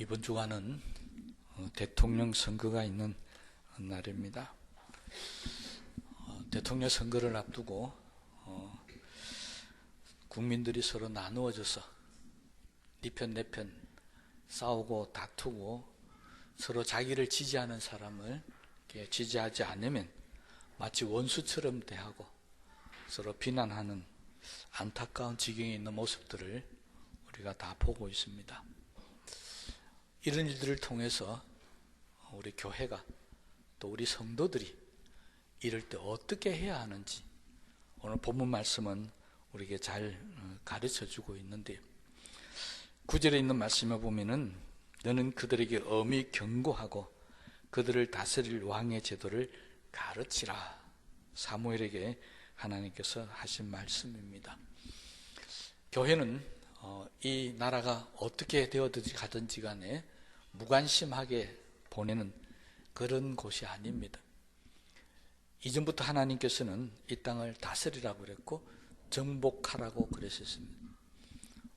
이번 주간은 대통령 선거가 있는 날입니다. 대통령 선거를 앞두고 국민들이 서로 나누어져서 네 편 내 편 싸우고 다투고 서로 자기를 지지하는 사람을 지지하지 않으면 마치 원수처럼 대하고 서로 비난하는 안타까운 지경에 있는 모습들을 우리가 다 보고 있습니다. 이런 일들을 통해서 우리 교회가 또 우리 성도들이 이럴 때 어떻게 해야 하는지 오늘 본문 말씀은 우리에게 잘 가르쳐주고 있는데 9절에 있는 말씀에 보면은 너는 그들에게 엄히 경고하고 그들을 다스릴 왕의 제도를 가르치라. 사무엘에게 하나님께서 하신 말씀입니다. 교회는 이 나라가 어떻게 되어든지 가든지 간에 무관심하게 보내는 그런 곳이 아닙니다. 이전부터 하나님께서는 이 땅을 다스리라고 그랬고 정복하라고 그랬었습니다.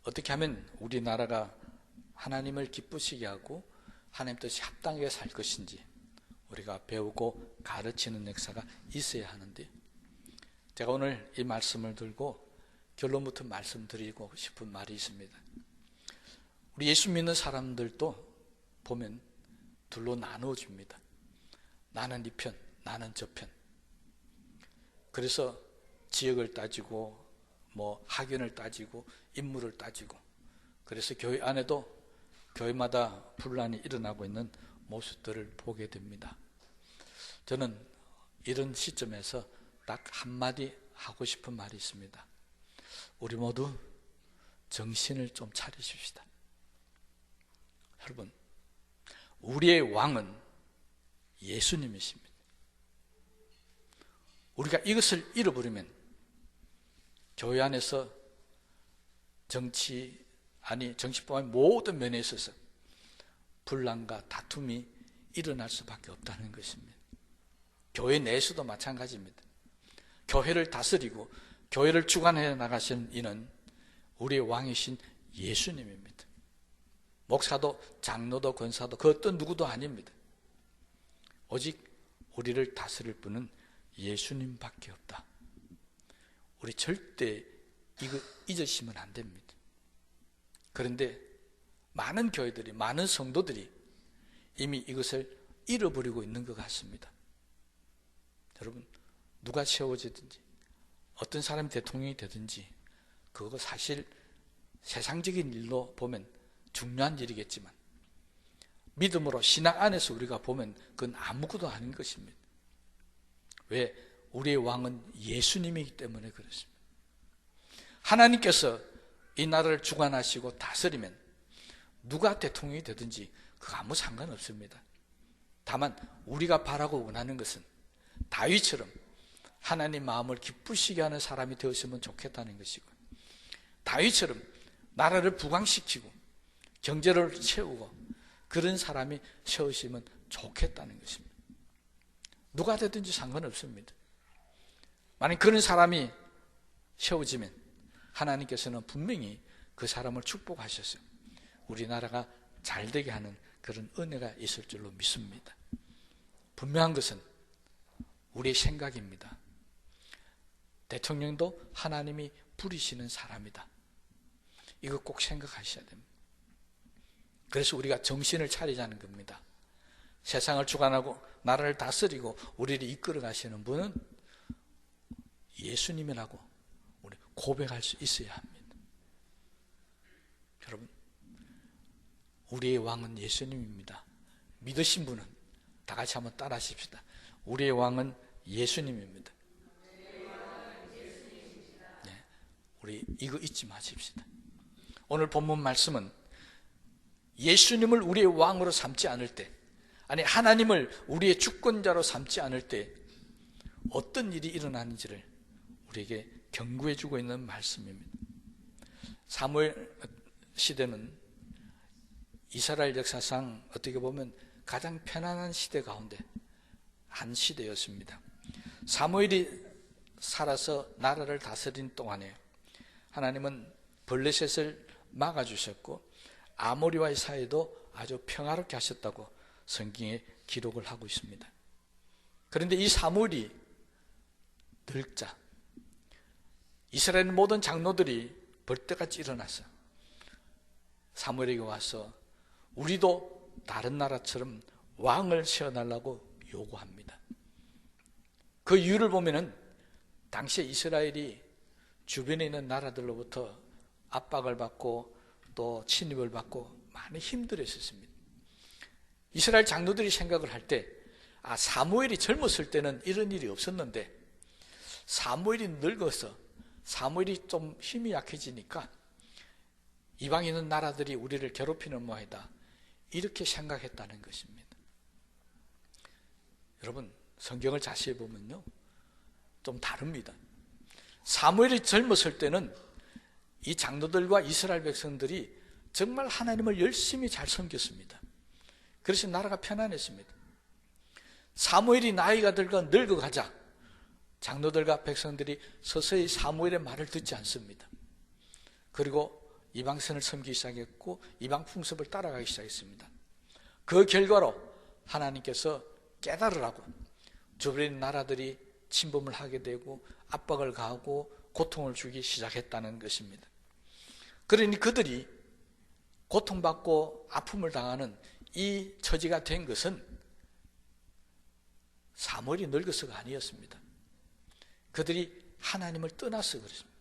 어떻게 하면 우리나라가 하나님을 기쁘시게 하고 하나님 뜻이 합당하게 살 것인지 우리가 배우고 가르치는 역사가 있어야 하는데, 제가 오늘 이 말씀을 들고 결론부터 말씀드리고 싶은 말이 있습니다. 우리 예수 믿는 사람들도 보면 둘로 나누어집니다. 나는 이 편, 나는 저 편. 그래서 지역을 따지고 학연을 따지고 인물을 따지고, 그래서 교회 안에도 교회마다 분란이 일어나고 있는 모습들을 보게 됩니다. 저는 이런 시점에서 딱 한마디 하고 싶은 말이 있습니다. 우리 모두 정신을 좀 차리십시다. 여러분, 우리의 왕은 예수님이십니다. 우리가 이것을 잃어버리면 교회 안에서 정치뿐만 모든 면에 있어서 분란과 다툼이 일어날 수밖에 없다는 것입니다. 교회 내에서도 마찬가지입니다. 교회를 다스리고 교회를 주관해 나가신 이는 우리의 왕이신 예수님입니다. 목사도 장로도 권사도 그 어떤 누구도 아닙니다. 오직 우리를 다스릴 분은 예수님밖에 없다. 우리 절대 이거 잊으시면 안 됩니다. 그런데 많은 교회들이, 많은 성도들이 이미 이것을 잃어버리고 있는 것 같습니다. 여러분, 누가 세워지든지 어떤 사람이 대통령이 되든지 그거 사실 세상적인 일로 보면 중요한 일이겠지만 믿음으로 신앙 안에서 우리가 보면 그건 아무것도 아닌 것입니다. 왜? 우리의 왕은 예수님이기 때문에 그렇습니다. 하나님께서 이 나라를 주관하시고 다스리면 누가 대통령이 되든지 그거 아무 상관없습니다. 다만 우리가 바라고 원하는 것은 다윗처럼 하나님 마음을 기쁘시게 하는 사람이 되었으면 좋겠다는 것이고, 다윗처럼 나라를 부강시키고 경제를 채우고 그런 사람이 세우시면 좋겠다는 것입니다. 누가 되든지 상관없습니다. 만약 그런 사람이 세워지면 하나님께서는 분명히 그 사람을 축복하셔서 우리나라가 잘되게 하는 그런 은혜가 있을 줄로 믿습니다. 분명한 것은 우리의 생각입니다. 대통령도 하나님이 부리시는 사람이다. 이거 꼭 생각하셔야 됩니다. 그래서 우리가 정신을 차리자는 겁니다. 세상을 주관하고 나라를 다스리고 우리를 이끌어 가시는 분은 예수님이라고 우리 고백할 수 있어야 합니다. 여러분, 우리의 왕은 예수님입니다. 믿으신 분은 다 같이 한번 따라 하십시다. 우리의 왕은 예수님입니다. 네, 우리 이거 잊지 마십시다. 오늘 본문 말씀은 예수님을 우리의 왕으로 삼지 않을 때, 아니 하나님을 우리의 주권자로 삼지 않을 때 어떤 일이 일어나는지를 우리에게 경고해 주고 있는 말씀입니다. 사무엘 시대는 이스라엘 역사상 어떻게 보면 가장 편안한 시대 가운데 한 시대였습니다. 사무엘이 살아서 나라를 다스린 동안에 하나님은 블레셋을 막아주셨고 아모리와의 사이도 아주 평화롭게 하셨다고 성경에 기록을 하고 있습니다. 그런데 이 사무엘이 늙자 이스라엘 모든 장로들이 벌떼같이 일어났어요. 사무엘에게 와서 우리도 다른 나라처럼 왕을 세워달라고 요구합니다. 그 이유를 보면은 당시에 이스라엘이 주변에 있는 나라들로부터 압박을 받고 또 침입을 받고 많이 힘들었습니다. 이스라엘 장로들이 생각을 할 때 사무엘이 젊었을 때는 이런 일이 없었는데 사무엘이 늙어서 사무엘이 좀 힘이 약해지니까 이방에 있는 나라들이 우리를 괴롭히는 모양이다, 이렇게 생각했다는 것입니다. 여러분, 성경을 자세히 보면요 좀 다릅니다. 사무엘이 젊었을 때는 이 장로들과 이스라엘 백성들이 정말 하나님을 열심히 잘 섬겼습니다. 그래서 나라가 편안했습니다. 사무엘이 나이가 들고 늙어가자 장로들과 백성들이 서서히 사무엘의 말을 듣지 않습니다. 그리고 이방신을 섬기기 시작했고 이방 풍습을 따라가기 시작했습니다. 그 결과로 하나님께서 깨달으라고 주변 나라들이 침범을 하게 되고 압박을 가하고 고통을 주기 시작했다는 것입니다. 그러니 그들이 고통받고 아픔을 당하는 이 처지가 된 것은 사무엘이 늙어서가 아니었습니다. 그들이 하나님을 떠나서 그렇습니다.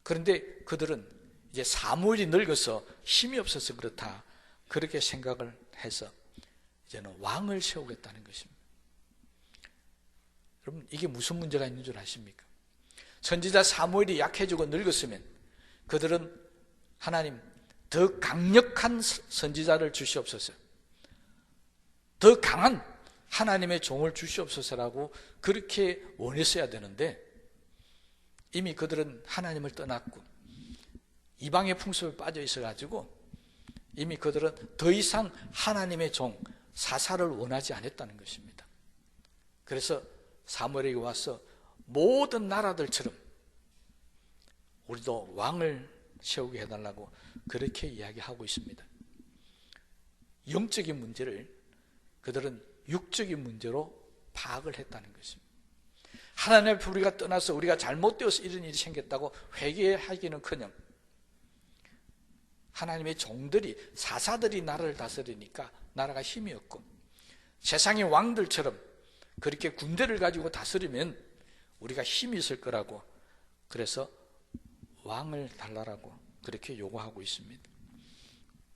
그런데 그들은 이제 사무엘이 늙어서 힘이 없어서 그렇다, 그렇게 생각을 해서 이제는 왕을 세우겠다는 것입니다. 여러분, 이게 무슨 문제가 있는 줄 아십니까? 선지자 사무엘이 약해지고 늙었으면 그들은 하나님 더 강력한 선지자를 주시옵소서, 더 강한 하나님의 종을 주시옵소서라고 그렇게 원했어야 되는데 이미 그들은 하나님을 떠났고 이방의 풍습에 빠져 있어가지고 이미 그들은 더 이상 하나님의 종 사사를 원하지 않았다는 것입니다. 그래서 사무엘에게 와서 모든 나라들처럼 우리도 왕을 세우게 해달라고 그렇게 이야기하고 있습니다. 영적인 문제를 그들은 육적인 문제로 파악을 했다는 것입니다. 하나님 앞에 우리가 떠나서 우리가 잘못되어서 이런 일이 생겼다고 회개하기는커녕 하나님의 종들이 사사들이 나라를 다스리니까 나라가 힘이 없고 세상의 왕들처럼 그렇게 군대를 가지고 다스리면 우리가 힘이 있을 거라고, 그래서 왕을 달라고 그렇게 요구하고 있습니다.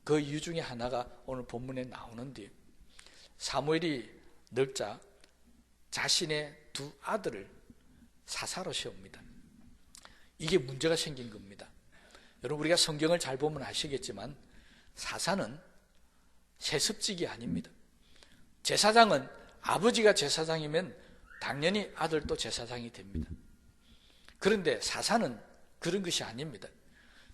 그 이유 중에 하나가 오늘 본문에 나오는데 사무엘이 늙자 자신의 두 아들을 사사로 세웁니다. 이게 문제가 생긴 겁니다. 여러분, 우리가 성경을 잘 보면 아시겠지만 사사는 세습직이 아닙니다. 제사장은 아버지가 제사장이면 당연히 아들도 제사장이 됩니다. 그런데 사사는 그런 것이 아닙니다.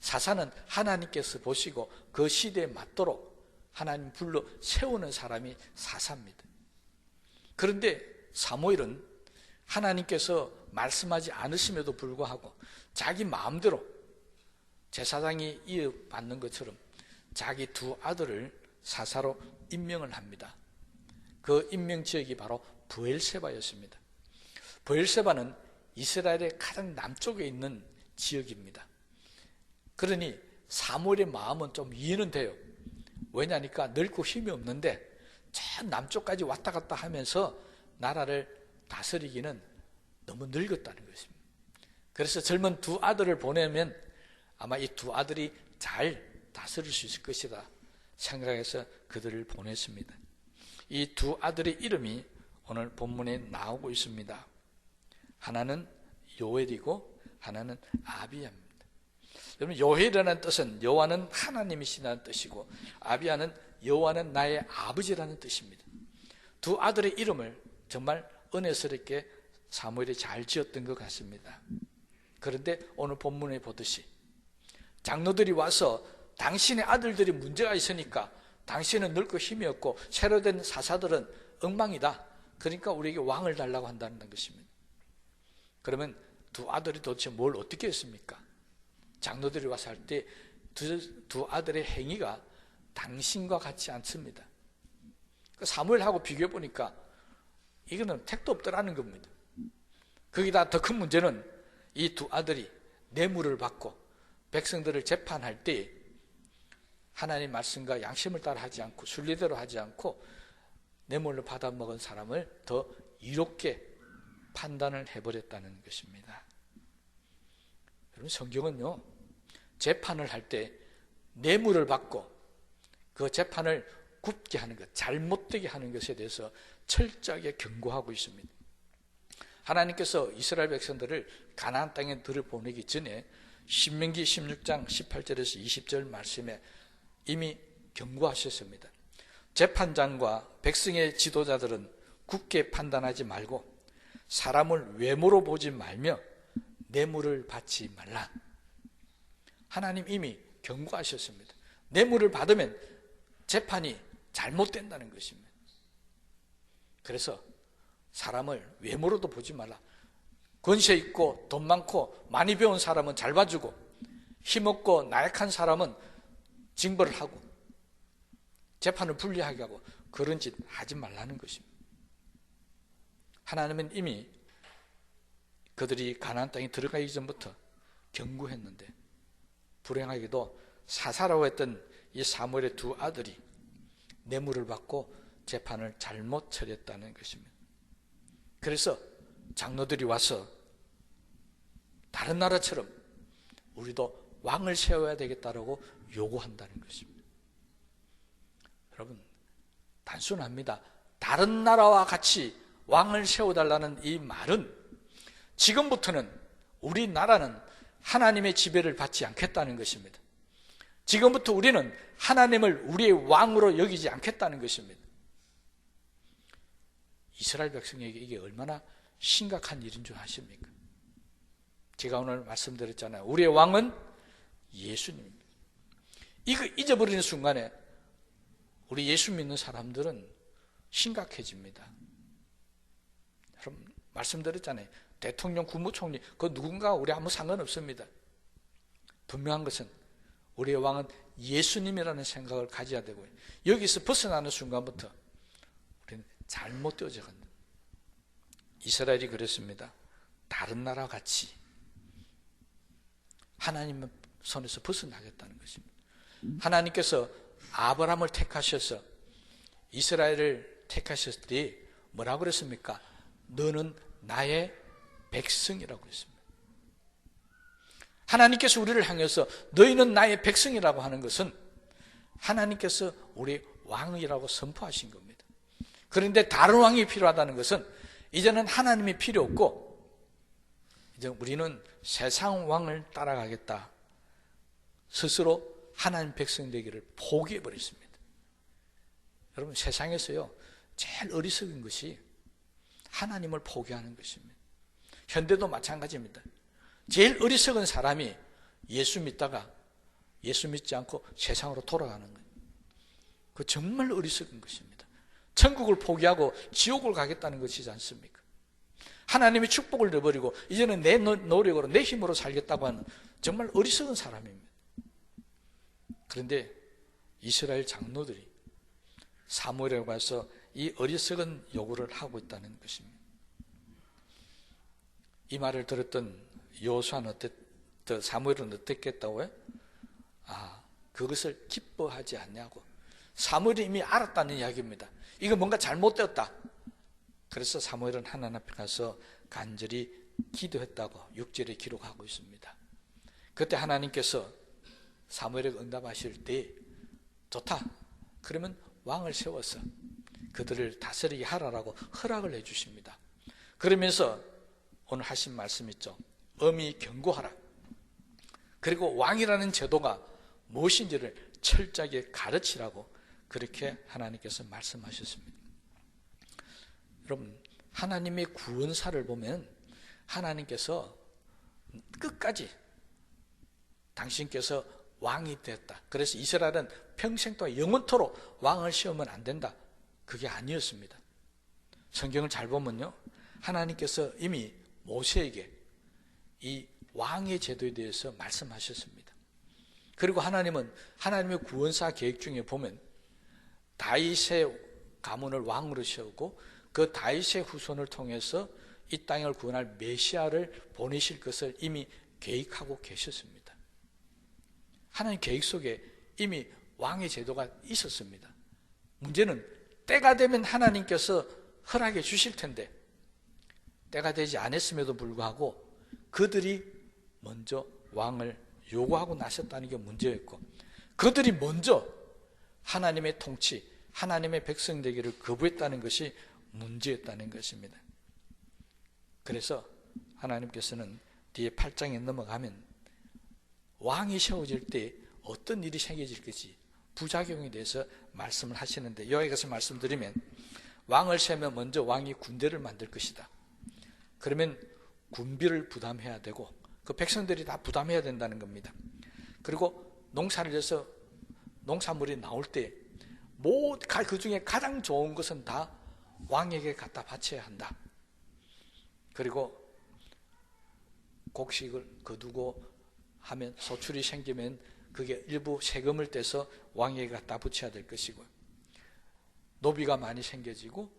사사는 하나님께서 보시고 그 시대에 맞도록 하나님 불러 세우는 사람이 사사입니다. 그런데 사무엘은 하나님께서 말씀하지 않으심에도 불구하고 자기 마음대로 제사장이 이어받는 것처럼 자기 두 아들을 사사로 임명을 합니다. 그 임명 지역이 바로 브엘세바였습니다. 브엘세바는 이스라엘의 가장 남쪽에 있는 지역입니다. 그러니 사무엘의 마음은 좀 이해는 돼요. 왜냐니까 늙고 힘이 없는데 저 남쪽까지 왔다 갔다 하면서 나라를 다스리기는 너무 늙었다는 것입니다. 그래서 젊은 두 아들을 보내면 아마 이 두 아들이 잘 다스릴 수 있을 것이다 생각해서 그들을 보냈습니다. 이 두 아들의 이름이 오늘 본문에 나오고 있습니다. 하나는 요엘이고 하나는 아비야입니다. 여러분, 요엘이라는 뜻은 여호와는 하나님이시라는 뜻이고 아비야는 여호와는 나의 아버지라는 뜻입니다. 두 아들의 이름을 정말 은혜스럽게 사무엘이 잘 지었던 것 같습니다. 그런데 오늘 본문에 보듯이 장로들이 와서 당신의 아들들이 문제가 있으니까 당신은 늙고 힘이 없고 새로 된 사사들은 엉망이다, 그러니까 우리에게 왕을 달라고 한다는 것입니다. 그러면 두 아들이 도대체 뭘 어떻게 했습니까? 장로들이 와서 할 때 두 아들의 행위가 당신과 같지 않습니다. 사무엘하고 비교해 보니까 이거는 택도 없더라는 겁니다. 거기다 더 큰 문제는 이 두 아들이 뇌물을 받고 백성들을 재판할 때 하나님 말씀과 양심을 따라 하지 않고 순리대로 하지 않고 뇌물을 받아먹은 사람을 더 이롭게 판단을 해버렸다는 것입니다. 여러분, 성경은요, 재판을 할 때 뇌물을 받고 그 재판을 굽게 하는 것, 잘못되게 하는 것에 대해서 철저하게 경고하고 있습니다. 하나님께서 이스라엘 백성들을 가나안 땅에 들여보내기 전에 신명기 16장 18절에서 20절 말씀에 이미 경고하셨습니다. 재판장과 백성의 지도자들은 굳게 판단하지 말고 사람을 외모로 보지 말며 뇌물을 받지 말라. 하나님 이미 경고하셨습니다. 뇌물을 받으면 재판이 잘못된다는 것입니다. 그래서 사람을 외모로도 보지 말라. 권세 있고 돈 많고 많이 배운 사람은 잘 봐주고 힘없고 나약한 사람은 징벌을 하고 재판을 불리하게 하고 그런 짓 하지 말라는 것입니다. 하나님은 이미 그들이 가나안 땅에 들어가기 전부터 경고했는데 불행하게도 사사라고 했던 이 사무엘의 두 아들이 뇌물을 받고 재판을 잘못 처리했다는 것입니다. 그래서 장로들이 와서 다른 나라처럼 우리도 왕을 세워야 되겠다라고 요구한다는 것입니다. 여러분, 단순합니다. 다른 나라와 같이 왕을 세워달라는 이 말은 지금부터는 우리나라는 하나님의 지배를 받지 않겠다는 것입니다. 지금부터 우리는 하나님을 우리의 왕으로 여기지 않겠다는 것입니다. 이스라엘 백성에게 이게 얼마나 심각한 일인 줄 아십니까? 제가 오늘 말씀드렸잖아요. 우리의 왕은 예수님입니다. 이거 잊어버리는 순간에 우리 예수 믿는 사람들은 심각해집니다. 여러분, 말씀드렸잖아요. 대통령, 국무총리, 그 누군가 우리 아무 상관없습니다. 분명한 것은 우리의 왕은 예수님이라는 생각을 가져야 되고요. 여기서 벗어나는 순간부터 우리는 잘못되어져 간다. 이스라엘이 그랬습니다. 다른 나라와 같이 하나님의 손에서 벗어나겠다는 것입니다. 하나님께서 아브라함을 택하셔서 이스라엘을 택하셨을 때 뭐라고 그랬습니까? 너는 나의 백성이라고 그랬습니다. 하나님께서 우리를 향해서 너희는 나의 백성이라고 하는 것은 하나님께서 우리 왕이라고 선포하신 겁니다. 그런데 다른 왕이 필요하다는 것은 이제는 하나님이 필요 없고 이제 우리는 세상 왕을 따라가겠다. 스스로 하나님 백성 되기를 포기해 버렸습니다. 여러분, 세상에서요 제일 어리석은 것이 하나님을 포기하는 것입니다. 현대도 마찬가지입니다. 제일 어리석은 사람이 예수 믿다가 예수 믿지 않고 세상으로 돌아가는 거예요. 그 정말 어리석은 것입니다. 천국을 포기하고 지옥을 가겠다는 것이지 않습니까? 하나님의 축복을 내버리고 이제는 내 노력으로 내 힘으로 살겠다고 하는 정말 어리석은 사람입니다. 그런데 이스라엘 장로들이 사무엘에 가서 이 어리석은 요구를 하고 있다는 것입니다. 이 말을 들었던 여호수아는 사무엘은 어땠겠다고요? 그것을 기뻐하지 않냐고. 사무엘이 이미 알았다는 이야기입니다. 이거 뭔가 잘못되었다. 그래서 사무엘은 하나님 앞에 가서 간절히 기도했다고 6절에 기록하고 있습니다. 그때 하나님께서 사무엘에게 응답하실 때 좋다. 그러면 왕을 세워서 그들을 다스리게 하라라고 허락을 해주십니다. 그러면서 오늘 하신 말씀 있죠. 엄히 경고하라. 그리고 왕이라는 제도가 무엇인지를 철저하게 가르치라고 그렇게 하나님께서 말씀하셨습니다. 여러분, 하나님의 구원사를 보면 하나님께서 끝까지 당신께서 왕이 되었다. 그래서 이스라엘은 평생 동안 영원토록 왕을 세우면 안 된다. 그게 아니었습니다. 성경을 잘 보면요, 하나님께서 이미 모세에게 이 왕의 제도에 대해서 말씀하셨습니다. 그리고 하나님은 하나님의 구원사 계획 중에 보면 다윗의 가문을 왕으로 세우고 그 다윗의 후손을 통해서 이 땅을 구원할 메시아를 보내실 것을 이미 계획하고 계셨습니다. 하나님 계획 속에 이미 왕의 제도가 있었습니다. 문제는 때가 되면 하나님께서 허락해 주실 텐데 때가 되지 않았음에도 불구하고 그들이 먼저 왕을 요구하고 나섰다는 게 문제였고, 그들이 먼저 하나님의 통치, 하나님의 백성 되기를 거부했다는 것이 문제였다는 것입니다. 그래서 하나님께서는 뒤에 8장에 넘어가면 왕이 세워질 때 어떤 일이 생겨질 것이 부작용에 대해서 말씀을 하시는데, 여기서 말씀드리면 왕을 세우면 먼저 왕이 군대를 만들 것이다. 그러면 군비를 부담해야 되고 그 백성들이 다 부담해야 된다는 겁니다. 그리고 농사를 해서 농산물이 나올 때 그 중에 가장 좋은 것은 다 왕에게 갖다 바쳐야 한다. 그리고 곡식을 거두고 하면 소출이 생기면 그게 일부 세금을 떼서 왕에게 갖다 붙여야 될 것이고, 노비가 많이 생겨지고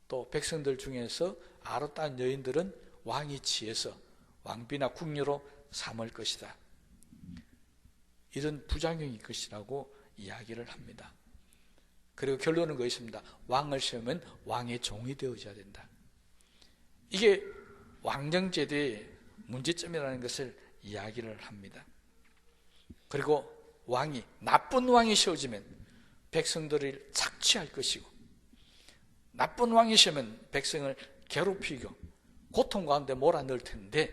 또 백성들 중에서 아름다운 여인들은 왕이 취해서 왕비나 궁녀로 삼을 것이다. 이런 부작용이 것이라고 이야기를 합니다. 그리고 결론은 그것입니다. 왕을 세우면 왕의 종이 되어져야 된다. 이게 왕정제도의 문제점이라는 것을 이야기를 합니다. 그리고 나쁜 왕이 세워지면 백성들을 착취할 것이고, 나쁜 왕이 세우면 백성을 괴롭히고 고통 가운데 몰아넣을 텐데,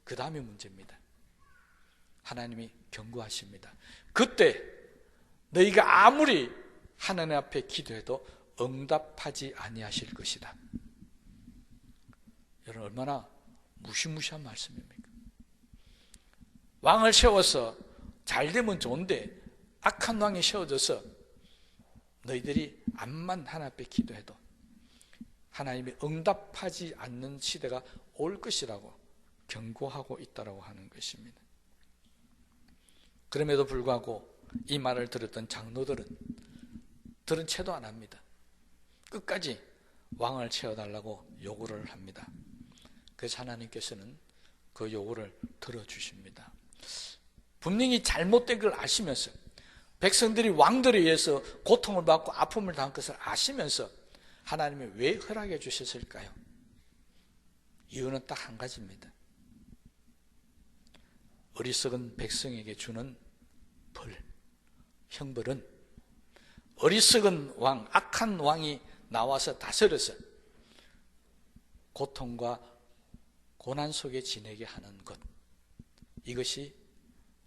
그 다음이 문제입니다. 하나님이 경고하십니다. 그때 너희가 아무리 하나님 앞에 기도해도 응답하지 아니하실 것이다. 여러분, 얼마나 무시무시한 말씀입니까? 왕을 세워서 잘 되면 좋은데 악한 왕이 세워져서 너희들이 암만 하나님 앞에 기도해도 하나님이 응답하지 않는 시대가 올 것이라고 경고하고 있다고 하는 것입니다. 그럼에도 불구하고 이 말을 들었던 장로들은 들은 채도 안 합니다. 끝까지 왕을 채워달라고 요구를 합니다. 그래서 하나님께서는 그 요구를 들어주십니다. 분명히 잘못된 걸 아시면서, 백성들이 왕들에 의해서 고통을 받고 아픔을 당한 것을 아시면서 하나님이 왜 허락해 주셨을까요? 이유는 딱 한 가지입니다. 어리석은 백성에게 주는 형벌은 어리석은 왕, 악한 왕이 나와서 다스려서 고통과 고난 속에 지내게 하는 것, 이것이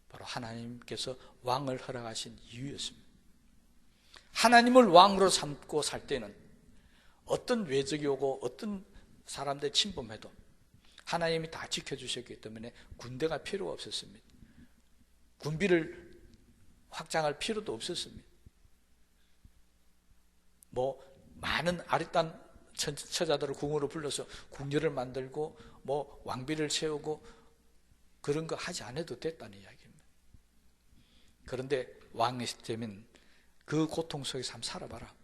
바로 하나님께서 왕을 허락하신 이유였습니다. 하나님을 왕으로 삼고 살 때는 어떤 외적이 오고 어떤 사람들 침범해도 하나님이 다 지켜주셨기 때문에 군대가 필요가 없었습니다. 군비를 확장할 필요도 없었습니다. 많은 아리따운 처자들을 궁으로 불러서 궁녀를 만들고 왕비를 세우고 그런 거 하지 않아도 됐다는 이야기입니다. 그런데 왕이 되면 그 고통 속에서 한번 살아봐라.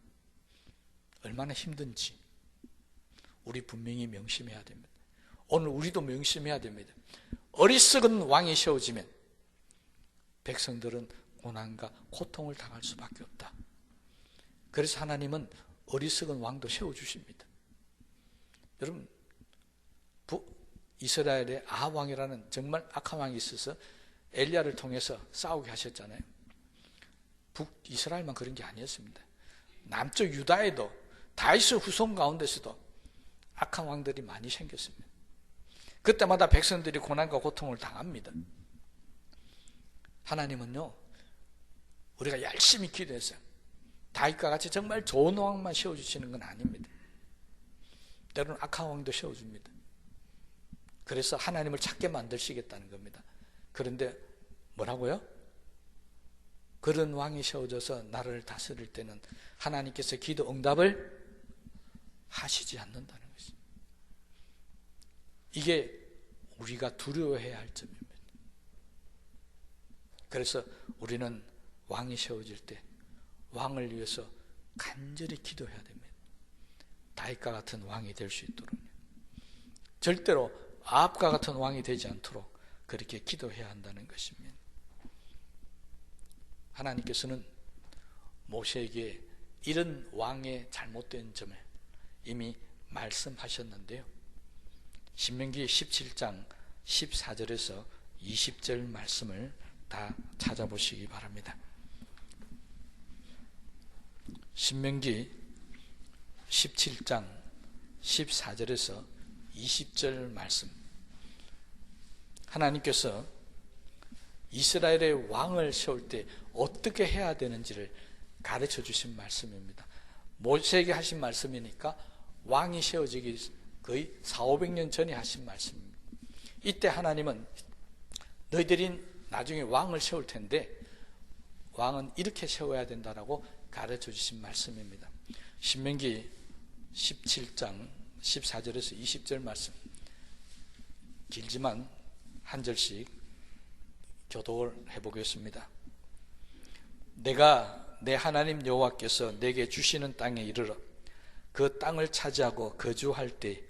얼마나 힘든지 우리 분명히 명심해야 됩니다. 오늘 우리도 명심해야 됩니다. 어리석은 왕이 세워지면 백성들은 고난과 고통을 당할 수밖에 없다. 그래서 하나님은 어리석은 왕도 세워주십니다. 여러분, 이스라엘의 아합왕이라는 정말 악한 왕이 있어서 엘리야를 통해서 싸우게 하셨잖아요. 북이스라엘만 그런 게 아니었습니다. 남쪽 유다에도 다윗의 후손 가운데서도 악한 왕들이 많이 생겼습니다. 그때마다 백성들이 고난과 고통을 당합니다. 하나님은요, 우리가 열심히 기도해서 다윗과 같이 정말 좋은 왕만 세워주시는 건 아닙니다. 때로는 악한 왕도 세워줍니다. 그래서 하나님을 찾게 만드시겠다는 겁니다. 그런데 뭐라고요? 그런 왕이 세워져서 나를 다스릴 때는 하나님께서 기도 응답을 하시지 않는다는 것입니다. 이게 우리가 두려워해야 할 점입니다. 그래서 우리는 왕이 세워질 때 왕을 위해서 간절히 기도해야 됩니다. 다윗과 같은 왕이 될 수 있도록, 절대로 아합과 같은 왕이 되지 않도록 그렇게 기도해야 한다는 것입니다. 하나님께서는 모세에게 이런 왕의 잘못된 점을 이미 말씀하셨는데요, 신명기 17장 14절에서 20절 말씀을 다 찾아보시기 바랍니다. 신명기 17장 14절에서 20절 말씀, 하나님께서 이스라엘의 왕을 세울 때 어떻게 해야 되는지를 가르쳐 주신 말씀입니다. 모세에게 하신 말씀이니까 왕이 세워지기 거의 400~500년 전에 하신 말씀입니다. 이때 하나님은 너희들이 나중에 왕을 세울 텐데 왕은 이렇게 세워야 된다라고 가르쳐 주신 말씀입니다. 신명기 17장 14절에서 20절 말씀, 길지만 한 절씩 교독을 해보겠습니다. 내가 내 하나님 여호와께서 내게 주시는 땅에 이르러 그 땅을 차지하고 거주할 때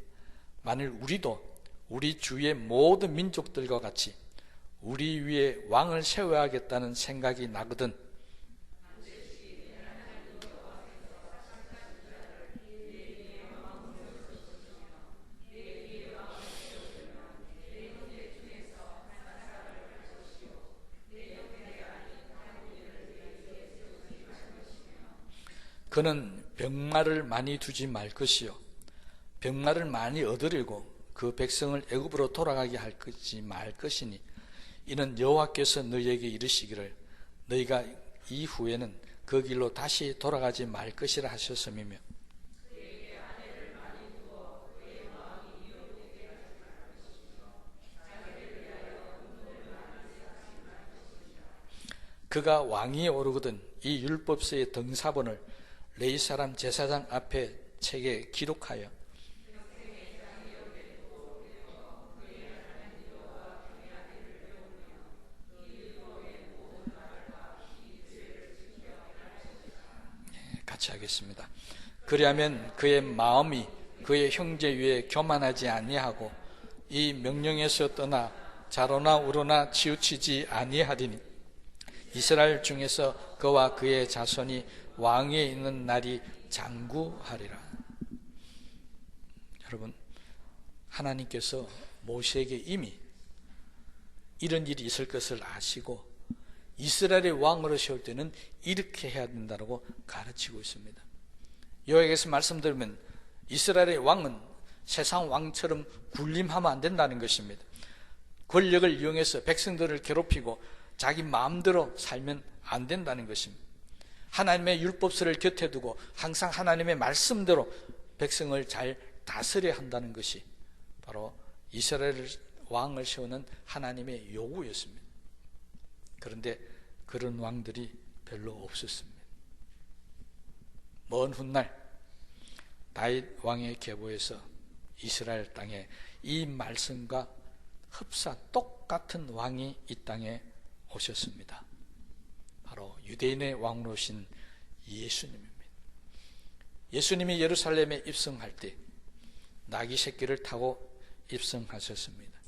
만일 우리도 우리 주위의 모든 민족들과 같이 우리 위에 왕을 세워야겠다는 생각이 나거든 그는 병마를 많이 두지 말 것이요 병마를 많이 얻으려고 그 백성을 애굽으로 돌아가게 할 것이 말 것이니 이는 여호와께서 너희에게 이르시기를 너희가 이후에는 그 길로 다시 돌아가지 말 것이라 하셨음이며 그가 왕위에 오르거든 이 율법서의 등사본을 레위 사람 제사장 앞에 책에 기록하여 같이 하겠습니다. 그리하면 그의 마음이 그의 형제 위에 교만하지 아니하고 이 명령에서 떠나 좌로나 우로나 치우치지 아니하리니 이스라엘 중에서 그와 그의 자손이 왕위에 있는 날이 장구하리라. 여러분, 하나님께서 모세에게 이미 이런 일이 있을 것을 아시고 이스라엘의 왕으로 세울 때는 이렇게 해야 된다고 가르치고 있습니다. 여호와께서 말씀드리면 이스라엘의 왕은 세상 왕처럼 군림하면 안 된다는 것입니다. 권력을 이용해서 백성들을 괴롭히고 자기 마음대로 살면 안 된다는 것입니다. 하나님의 율법서를 곁에 두고 항상 하나님의 말씀대로 백성을 잘 다스려야 한다는 것이 바로 이스라엘 왕을 세우는 하나님의 요구였습니다. 그런데 그런 왕들이 별로 없었습니다. 먼 훗날 다윗 왕의 계보에서 이스라엘 땅에 이 말씀과 흡사 똑같은 왕이 이 땅에 오셨습니다. 바로 유대인의 왕으로 오신 예수님입니다. 예수님이 예루살렘에 입성할 때 나귀 새끼를 타고 입성하셨습니다.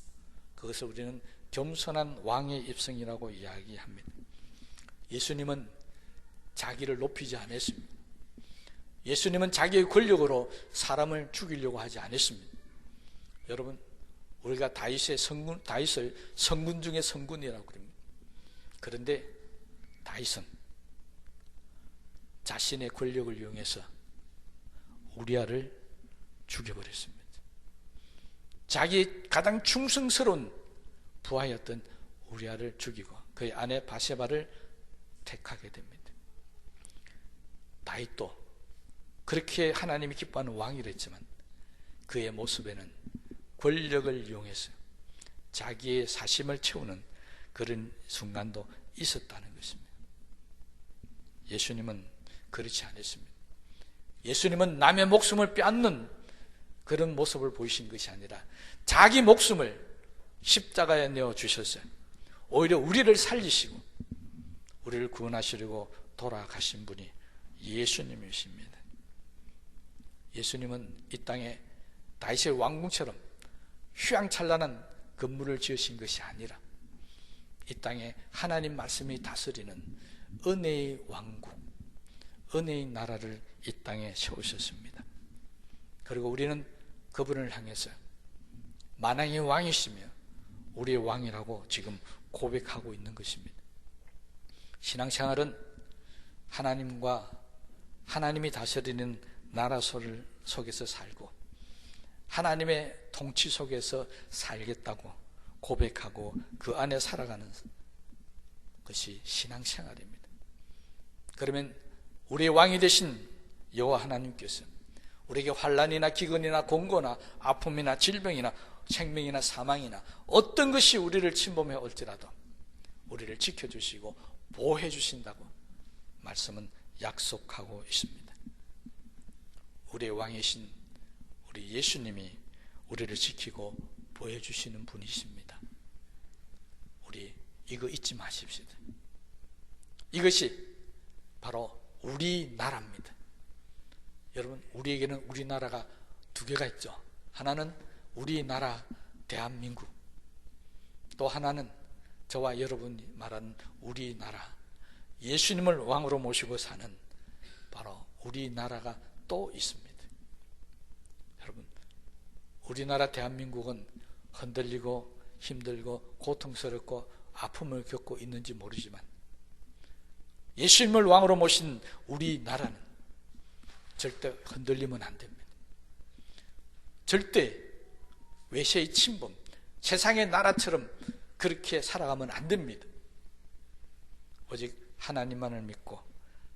그것을 우리는 겸손한 왕의 입성이라고 이야기합니다. 예수님은 자기를 높이지 않았습니다. 예수님은 자기의 권력으로 사람을 죽이려고 하지 않았습니다. 여러분, 우리가 다윗을 성군 중에 성군이라고 그럽니다. 그런데 다윗은 자신의 권력을 이용해서 우리아를 죽여버렸습니다. 자기 가장 충성스러운 부하였던 우리아를 죽이고 그의 아내 바세바를 택하게 됩니다. 다윗도 그렇게 하나님이 기뻐하는 왕이랬지만 그의 모습에는 권력을 이용해서 자기의 사심을 채우는 그런 순간도 있었다는 것입니다. 예수님은 그렇지 않았습니다. 예수님은 남의 목숨을 빼앗는 그런 모습을 보이신 것이 아니라 자기 목숨을 십자가에 내어 주셨어요. 오히려 우리를 살리시고 우리를 구원하시려고 돌아가신 분이 예수님이십니다. 예수님은 이 땅에 다윗의 왕궁처럼 휘황찬란한 건물을 지으신 것이 아니라 이 땅에 하나님 말씀이 다스리는 은혜의 왕국, 은혜의 나라를 이 땅에 세우셨습니다. 그리고 우리는 그분을 향해서 만왕의 왕이시며 우리의 왕이라고 지금 고백하고 있는 것입니다. 신앙생활은 하나님과 하나님이 다스리는 나라 속에서 살고 하나님의 통치 속에서 살겠다고 고백하고 그 안에 살아가는 것이 신앙생활입니다. 그러면 우리의 왕이 되신 여호와 하나님께서 우리에게 환난이나 기근이나 공고나 아픔이나 질병이나 생명이나 사망이나 어떤 것이 우리를 침범해 올지라도 우리를 지켜주시고 보호해 주신다고 말씀은 약속하고 있습니다. 우리의 왕이신 우리 예수님이 우리를 지키고 보호해 주시는 분이십니다. 우리 이거 잊지 마십시오. 이것이 바로 우리나라입니다. 여러분, 우리에게는 우리나라가 두 개가 있죠. 하나는 우리나라 대한민국, 또 하나는 저와 여러분이 말하는 우리나라, 예수님을 왕으로 모시고 사는 바로 우리나라가 또 있습니다. 여러분, 우리나라 대한민국은 흔들리고 힘들고 고통스럽고 아픔을 겪고 있는지 모르지만 예수님을 왕으로 모신 우리나라는 절대 흔들리면 안 됩니다. 절대 외세의 침범, 세상의 나라처럼 그렇게 살아가면 안 됩니다. 오직 하나님만을 믿고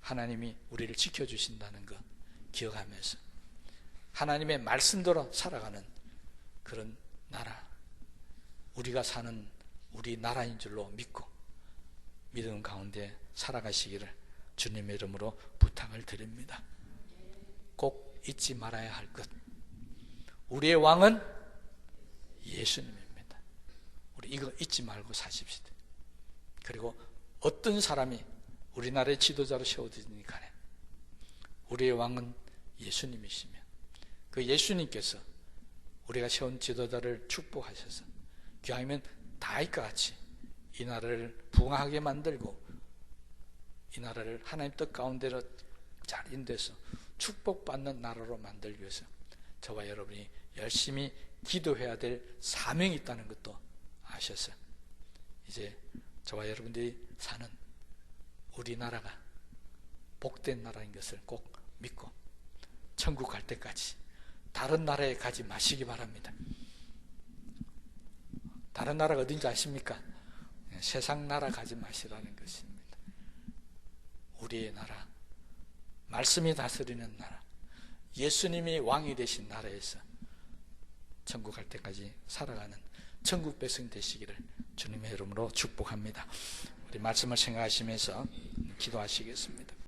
하나님이 우리를 지켜주신다는 것 기억하면서 하나님의 말씀대로 살아가는 그런 나라, 우리가 사는 우리나라인 줄로 믿고 믿음 가운데 살아가시기를 주님의 이름으로 부탁을 드립니다. 꼭 잊지 말아야 할 것, 우리의 왕은 예수님입니다. 우리 이거 잊지 말고 사십시오. 그리고 어떤 사람이 우리나라의 지도자로 세워지니 간에 우리의 왕은 예수님이시며 그 예수님께서 우리가 세운 지도자를 축복하셔서 기왕이면 다윗과 같이 이 나라를 부강하게 만들고 이 나라를 하나님 뜻 가운데로 잘 인도해서 축복받는 나라로 만들기 위해서 저와 여러분이 열심히 기도해야 될 사명이 있다는 것도 아셔서 이제 저와 여러분들이 사는 우리나라가 복된 나라인 것을 꼭 믿고 천국 갈 때까지 다른 나라에 가지 마시기 바랍니다. 다른 나라가 어딘지 아십니까? 세상 나라 가지 마시라는 것입니다. 우리의 나라, 말씀이 다스리는 나라, 예수님이 왕이 되신 나라에서 천국 갈 때까지 살아가는 천국 백성 되시기를 주님의 이름으로 축복합니다. 우리 말씀을 생각하시면서 기도하시겠습니다.